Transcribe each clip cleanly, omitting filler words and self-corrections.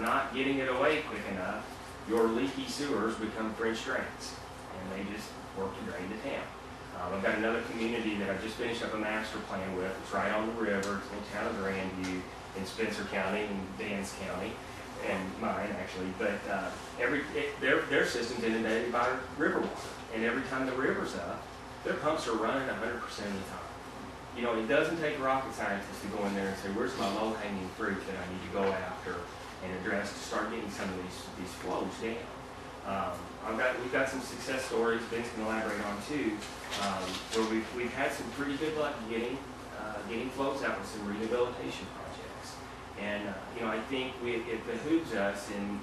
not getting it away quick enough, your leaky sewers become French drains, and they just work to drain the town. I've got another community that I've just finished up a master plan with. It's right on the river. It's in the town of Grandview in Spencer County and Dan's County, and mine actually. But their system's inundated by river water, and every time the river's up, their pumps are running 100% of the time. You know, it doesn't take rocket scientists to go in there and say, where's my low-hanging fruit that I need to go after and address to start getting some of these flows down. We've got some success stories Vince can elaborate on too, where we've had some pretty good luck getting flows out with some rehabilitation projects. And you know, I think it behooves us in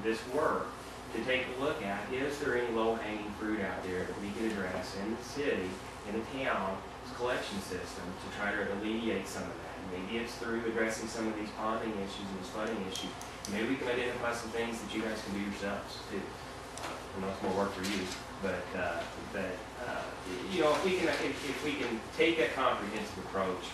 this work to take a look at, is there any low-hanging fruit out there that we can address in the city, in the town's collection system to try to alleviate some of that. Maybe it's through addressing some of these ponding issues and these flooding issues. Maybe we can identify some things that you guys can do yourselves too. I know it's more work for you, but you know, if we can take that comprehensive approach,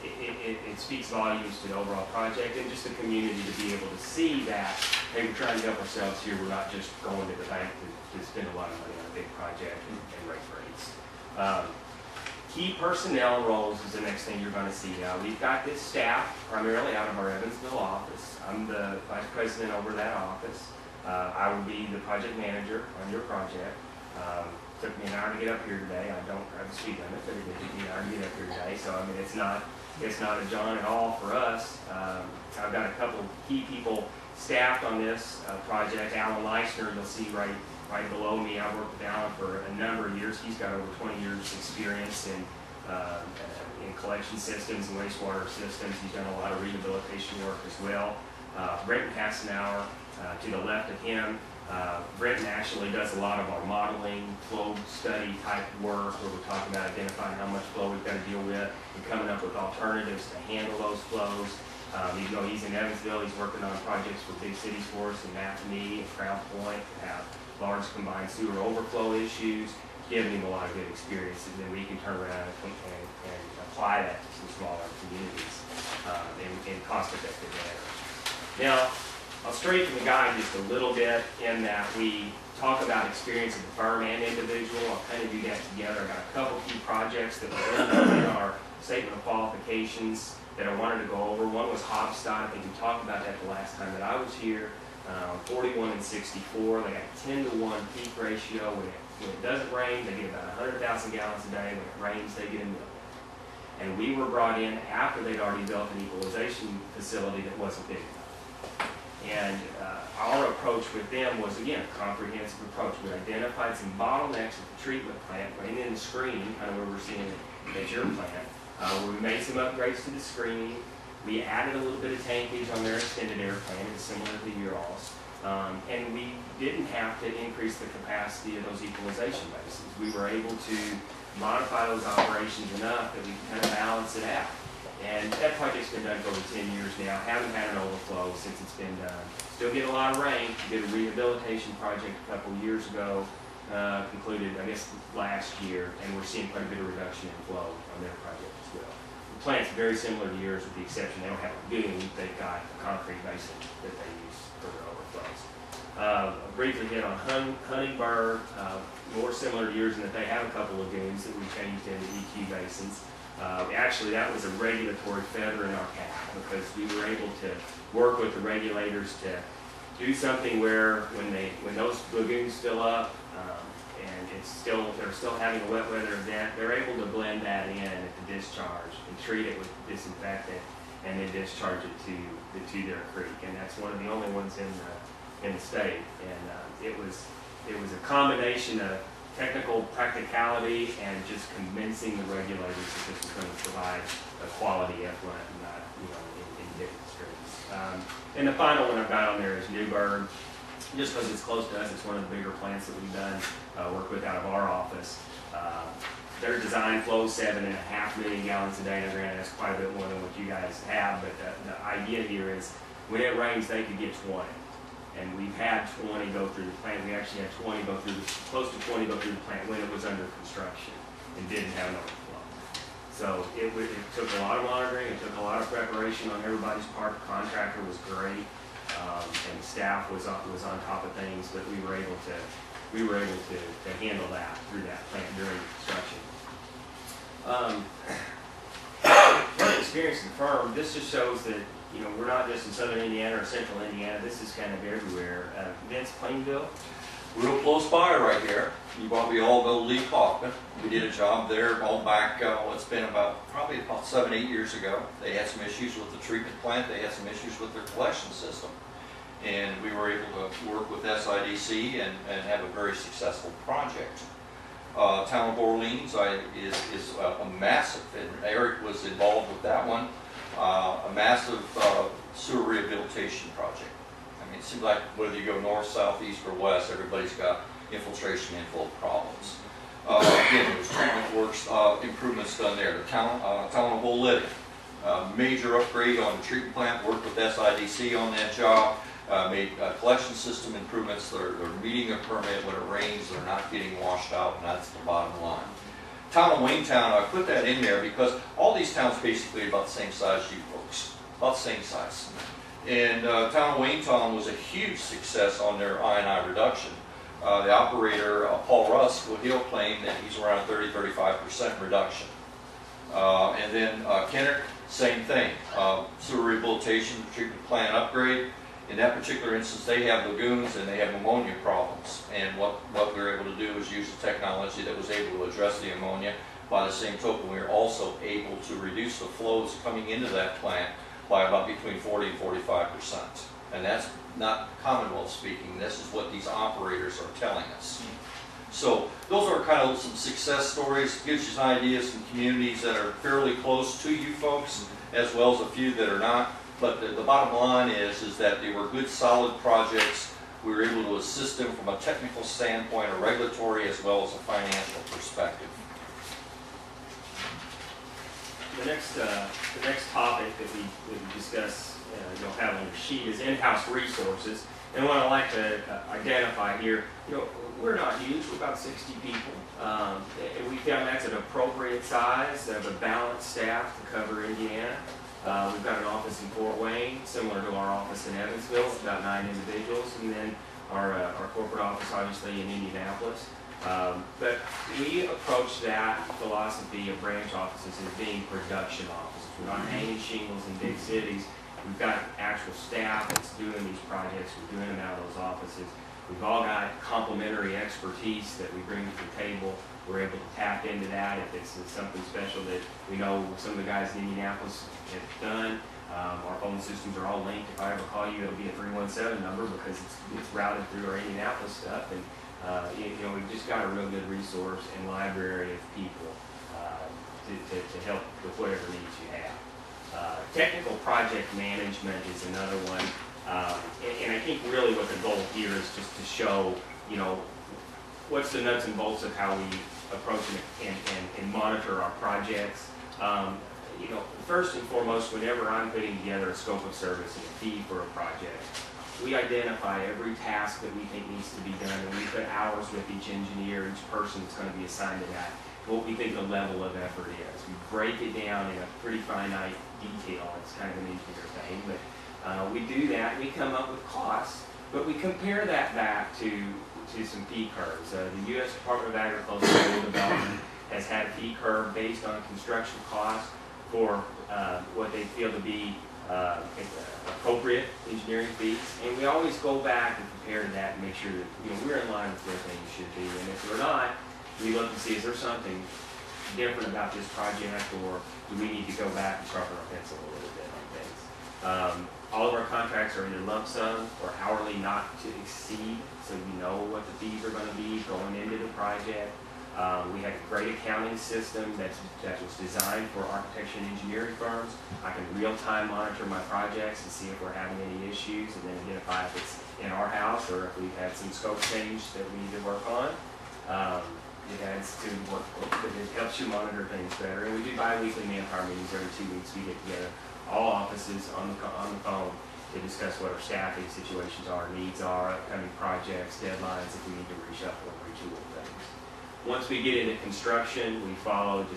it speaks volumes to the overall project and just the community to be able to see that, hey, we're trying to help ourselves here. We're not just going to the bank to spend a lot of money on a big project and raise rates. Key personnel roles is the next thing you're going to see. We've got this staff primarily out of our Evansville office. I'm the vice president over that office. I will be the project manager on your project. Took me an hour to get up here today. I don't drive the speed limit, but it did take me an hour to get up here today. So I mean, it's not a John at all for us. I've got a couple of key people staffed on this project. Alan Leisner, you'll see right below me. I've worked with Alan for a number of years. He's got over 20 years experience in collection systems and wastewater systems. He's done a lot of rehabilitation work as well. Brenton Casanauer, to the left of him. Brenton actually does a lot of our modeling, flow study type work where we're talking about identifying how much flow we've got to deal with and coming up with alternatives to handle those flows. Even though he's in Evansville, he's working on projects for big cities for us in Matheny and Crown Point that have large combined sewer overflow issues, giving him a lot of good experience, and then we can turn around and apply that to some smaller communities in cost-effective manner. Now, I'll straighten the guide just a little bit in that we talk about experience of the firm and individual. I'll kind of do that together. I've got a couple key projects that were in our statement of qualifications that I wanted to go over. One was Hobstadt. I think we talked about that the last time that I was here. 41 and 64. They got 10-to-1 peak ratio. When it doesn't rain, they get about 100,000 gallons a day. When it rains, they get a million. And we were brought in after they'd already built an equalization facility that wasn't big enough. And our approach with them was, again, a comprehensive approach. We identified some bottlenecks at the treatment plant, right in the screening, kind of where we're seeing it at your plant, where we made some upgrades to the screening. We added a little bit of tankage on their extended air plant, it's similar to Ural's. And we didn't have to increase the capacity of those equalization basins. We were able to modify those operations enough that we can kind of balance it out. And that project's been done for over 10 years now. Haven't had an overflow since it's been done. Still get a lot of rain. Did a rehabilitation project a couple of years ago, concluded, I guess, last year, and we're seeing quite a bit of reduction in flow on their project as well. The plant's very similar to yours with the exception they don't have a lagoon. They've got a concrete basin that they use for their overflows. Briefly hit on Huntingburg, more similar to yours in that they have a couple of lagoons that we changed into EQ basins. Actually, that was a regulatory feather in our cap because we were able to work with the regulators to do something where when those lagoons fill up and they're still having a wet weather event, they're able to blend that in at the discharge and treat it with disinfectant and then discharge it to their creek. And that's one of the only ones in the state. And it was a combination of technical practicality and just convincing the regulators that this was going to provide a quality effluent and not, in different streams. And the final one I've got on there is Newburgh. Just because it's close to us, it's one of the bigger plants that we've done work with out of our office. Their design flows 7.5 million gallons a day. Now, granted, that's quite a bit more than what you guys have, but the idea here is when it rains, they could get 20. And we've had 20 go through the plant. We actually had close to 20 go through the plant when it was under construction and didn't have an overflow. So it took a lot of monitoring, it took a lot of preparation on everybody's part. The contractor was great, and staff was on top of things, but we were able to handle that through that plant during construction. One experience in the firm, this just shows that, you know, we're not just in southern Indiana or central Indiana, this is kind of everywhere. Vince, Plainville? Real close by right here. You probably all know Lee Kaufman. We did a job there all back, it's been probably about 7, 8 years ago. They had some issues with the treatment plant. They had some issues with their collection system. And we were able to work with SIDC and have a very successful project. Town of Orleans is a massive, and Eric was involved with that one, a massive sewer rehabilitation project. I mean, it seems like whether you go north, south, east, or west, everybody's got infiltration and flow problems. Again, there was treatment works, improvements done there. The town of Bolivia, major upgrade on the treatment plant, worked with SIDC on that job. Made collection system improvements. They're meeting a permit. When it rains, they're not getting washed out, and that's the bottom line. Town of Wayne-Town, I put that in there because all these towns basically are about the same size as you folks, about the same size. And Town of Wayne-Town was a huge success on their I&I reduction. The operator, Paul Rusk, he'll claim that he's around 30-35% reduction. And then Kenner, same thing. Sewer rehabilitation, treatment plant upgrade. In that particular instance, they have lagoons and they have ammonia problems. And what we were able to do is use the technology that was able to address the ammonia. By the same token, we were also able to reduce the flows coming into that plant by about between 40 and 45%. And that's not Commonwealth speaking. This is what these operators are telling us. So those are kind of some success stories. Gives you some ideas, some communities that are fairly close to you folks, as well as a few that are not. But the bottom line is that they were good, solid projects. We were able to assist them from a technical standpoint, a regulatory, as well as a financial perspective. The next topic that we discuss, you'll have on your sheet, is in-house resources. And what I like to identify here, you know, we're not huge. We're about 60 people. And we found that's an appropriate size of a balanced staff to cover Indiana. We've got an office in Fort Wayne, similar to our office in Evansville, it's about 9 individuals, and then our corporate office, obviously, in Indianapolis. But we approach that philosophy of branch offices as being production offices. We're not hanging shingles in big cities. We've got actual staff that's doing these projects. We're doing them out of those offices. We've all got complementary expertise that we bring to the table. We're able to tap into that if it's something special that we know some of the guys in Indianapolis have done. Our phone systems are all linked. If I ever call you, it'll be a 317 number because it's routed through our Indianapolis stuff. And you know, we've just got a real good resource and library of people to help with whatever needs you have. Technical project management is another one. And I think really what the goal here is just to show, you know, what's the nuts and bolts of how we approach and monitor our projects. You know, first and foremost, whenever I'm putting together a scope of service and a fee for a project, we identify every task that we think needs to be done, and we put hours with each engineer, each person that's going to be assigned to that, what we think the level of effort is. We break it down in a pretty finite detail. It's kind of an engineer thing, but we do that. We come up with costs, but we compare that back to some fee curves. The U.S. Department of Agriculture and Rural Development has had a fee curve based on construction costs for what they feel to be appropriate engineering fees, and we always go back and compare to that and make sure that, you know, we're in line with where things should be. And if we're not, we look and see, is there something different about this project, or do we need to go back and sharpen our pencil a little bit on things? All of our contracts are either lump sum or hourly not to exceed, so we know what the fees are going to be going into the project. We have a great accounting system that was designed for architecture and engineering firms. I can real-time monitor my projects and see if we're having any issues, and then identify if it's in our house or if we've had some scope change that we need to work on. It adds to work, it helps you monitor things better. And we do bi-weekly manpower meetings every 2 weeks. We get together, all offices on the phone, to discuss what our staffing situations are, needs are, upcoming projects, deadlines, if we need to reshuffle and retool things. Once we get into construction, we follow just